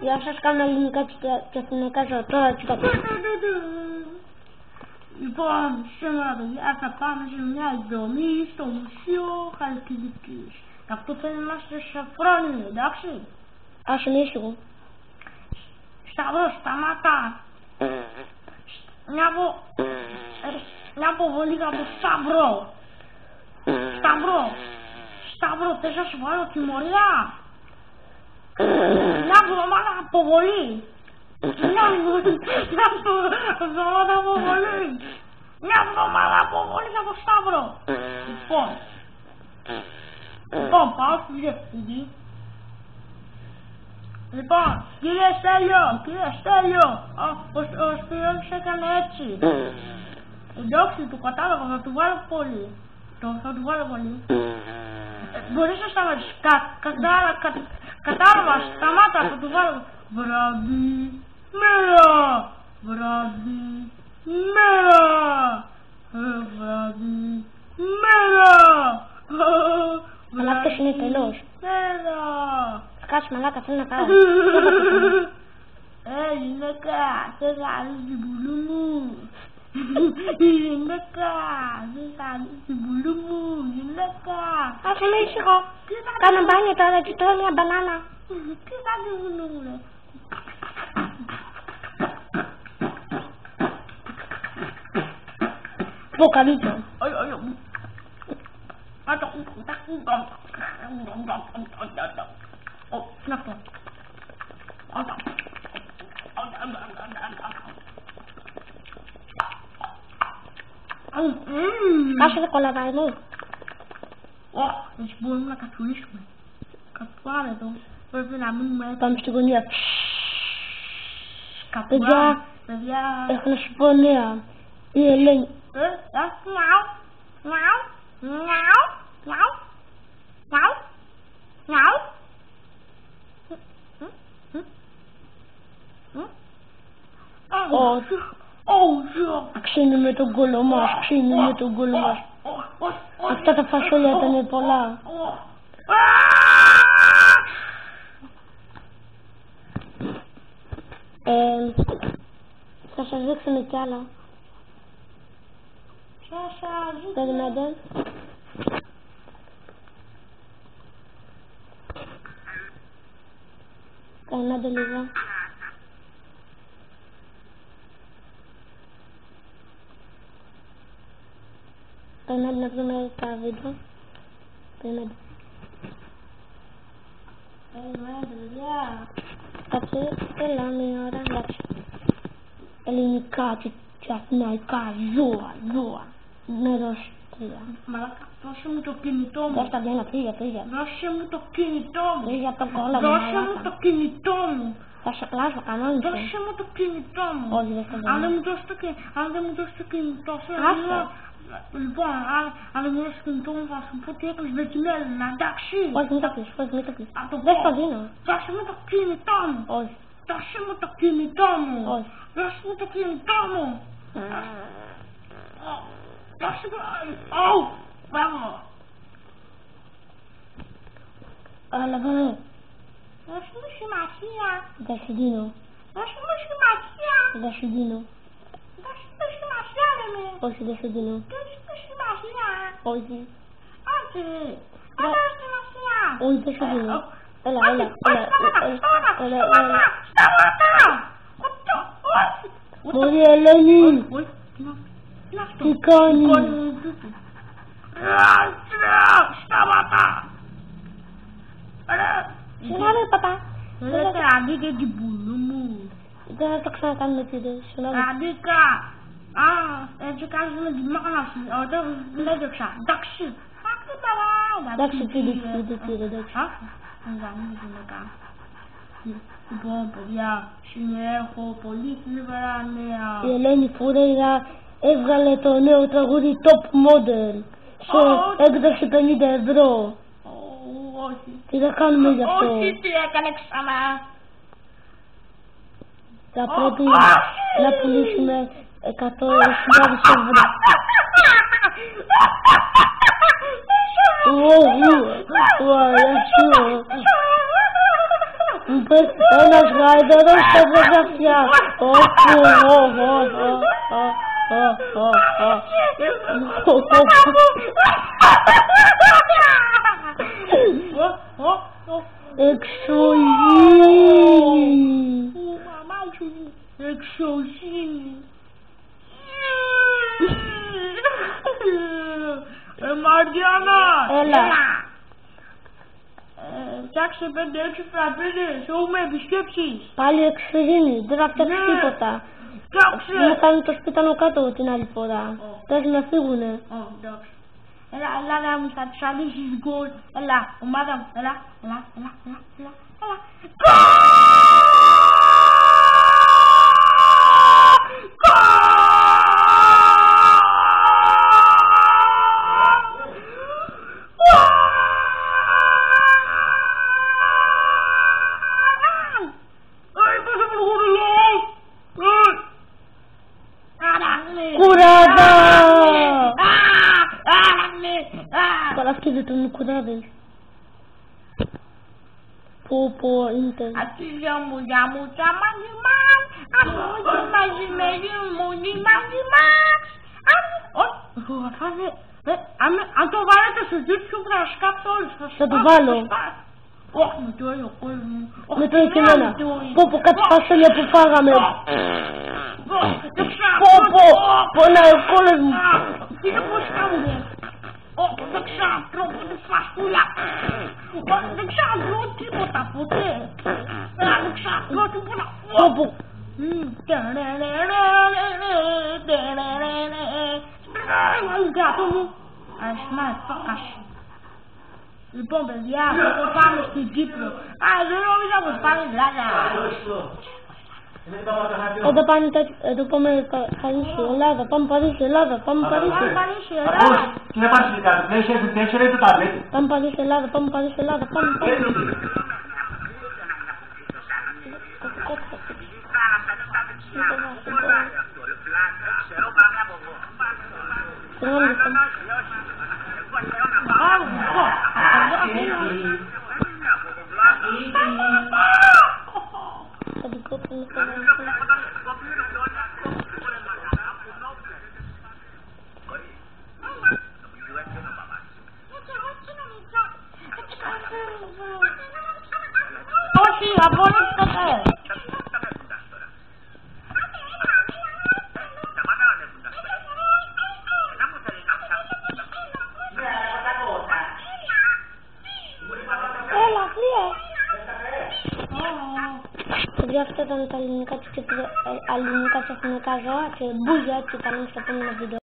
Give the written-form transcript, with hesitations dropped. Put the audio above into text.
Γεια σας, κάνω ελληνικά και εθνικά ζώα. Τώρα κοιτάξτε. Λοιπόν, σήμερα παιδιά θα πάμε σε μια εκδρομή στο Μουσείο Χαλκιδικής. Αυτό θα είμαστε σε φρόνιμοι, εντάξει. Ας είμαι ήσυχο. Σταυρό, σταμάτα. Μια αποβολή από Σταυρό. Σταυρό, θες να σου βάλω τιμωρία. Μια εβδομάδα αποβολή. Μια εβδομάδα αποβολή από Σταύρο. Λοιπόν, πάω στη διευθυντή. Λοιπόν, κύριε Στέλιο, ο Σπύρος έκανε έτσι. Εντάξει, το κατάλαβα, θα του βάλω πολύ. Μπορείς να σταματήσεις, κατάλαβα, σταμάτα, θα του βάλω. Βράδυ, μέρα, βράδυ, μέρα, βράδυ, μέρα. Αλλά αυτός είναι τελός. Μέρα. Θα κάτσεις μαλάκα, θέλω να πάω. Γυναίκα, θες να δεις την πουλού μου. Γυναίκα, θες να δεις την πουλού μου. Γυναίκα. Ας είμαι ήσυχο. Κάνω μπάνιο τώρα και τρώω μια μπανάνα. Τι θα την πουλού μου, ρε. Πω καλύτερο. Τι είναι αυτό. Άσε το κολαδάρι μου. Έτσι μπορούμε να καθορίσουμε. Κάτω εδώ. Πρέπει να μείνουμε έτσι. Πάμε στην γωνία. Παιδιά, έχω να σου πω νέα. Η Ελένη. Ξύνουμε τον κόλλο μας, Αυτά τα φασόλια ήταν πολλά. Θα σας δείξουμε κι άλλα. Περιμένετε. Περιμένετε λίγο. Περιμένετε να βρούμε τα βίντεο. Περιμένετε, παιδιά. Κάτσε, έλα μια ώρα, εντάξει. Ελληνικά και αθηναϊκά ζώα. Μέρος 3. Μαλάκα, δώσε μου το κινητό μου. Δώσ' τα βγαίνω, φύγε. Δώσε μου το κινητό μου. Φύγε από το κόλλο μου, Δώσε μου το κινητό μου. Θα σε κλάσω, κανόνισε. Δώσε μου το κινητό μου. Όχι, δεν θα Αν δεν μου δώσεις το κινητό σου, λοιπόν, αν δεν μου δώσεις το κινητό μου, θα σου πω ότι έκανες δοκιμέλινα, εντάξει. Όχι, μην το πεις. Δεν στο δίνω. Δώσε μου το κινητό μου. Όχι. Δώσε μου το κινητό μου. Όχι. Δώσε μου το κινητό μου. Δώσε μου. Μπράβο. Αλλά πάμε. Δώσε μου σημασία. Δεν σου δίνω. Δώσε μου σημασία. Δεν σου δίνω. Δώσε μου σημασία, λέμε. Όχι, δεν σου δίνω. Δώσε μου σημασία. Όχι. Όχι. Δώσε σημασία. Όχι, δεν σου δίνω. Έλα. Μωρή Ελένη. Τι κάνεις. Σταματά. Συγγνώμη, παπά. Θέλετε αντί και την πουλού μου. Δεν θα το ξανακάνουμε κύριε. Αντίκα. Έτσι κάνεις με τη μάνα σου. Δεν έδειξα. Εντάξει. Εντάξει κύριε, εντάξει. Λοιπόν, παιδιά, σήμερα έχω πολύ θλιβερά νέα. Η Ελένη Φουρέιρα έβγαλε το νέο τραγούδι Top Model σε έκδοση 50 ευρώ. Όχι. Τι θα κάνουμε γι' αυτό. Όχι, τι έκανε ξανά. Θα πρέπει να πουλήσουμε 100.000 ευρώ. Ένας γάιδαρος στα ζωγραφιά. Εξωγήινη. Εξωγήινη. Μαριάννα! Έλα. Φτιάξε 5-6 φραπέδες, έχουμε επισκέψεις. Πάλι εξωγήινη, δεν θα φτιάξει τίποτα. Φτιάξε! Μου κάνει το σπίτανο κάτω την άλλη φορά. Θες να φύγουνε. Εντάξει. Έλα να μου θα τους αλύσεις γκολ. Έλα, ομάδα μου, έλα. Κουράδα! Παρασκευή κουράδες. Πω, είναι. Ατήλιο μου, για μου, τα μαγιμάν. Αφού και μαζιμερί μου, νι μαγιμάν. Αν το βάλετε στο YouTube θα σκάψω όλους. Θα το βάλω. Όχι, με το όλο κόσμο. Με το και εμένα. Πω, κάτι φασόλια που φάγαμε. Πω, πονάει ο κόλλος μου. Είναι πώς κάνουμε. Δεν ξανατρώω τη φασκούλα. Δεν ξανατρώω τίποτα ποτέ. Δεν ξανατρώω τίποτα. Πω. Γάτο μου. Ασμάει, φάκας. Λοιπόν, παιδιά, εδώ πάμε στην Κύπρο. Δεν νόμιζα πως πάμε Ελλάδα. Εδώ πάμε Παρίσι, Ελλάδα, πάμε Παρίσι, Ελλάδα, πάμε Παρίσι. Ακούς, τι να πάρεις λιγά, το PlayStation 4 ή το tablet. Πάμε Παρίσι, Ελλάδα, πάμε Παρίσι, Ελλάδα, πάμε Παρίσι. Όχι, απολύτως. Παιδιά, αυτά ήταν τα ελληνικά και τα ελληνικά ξαφνικά ζώα και μπούζια και τα λέμε στο επόμενο βίντεο.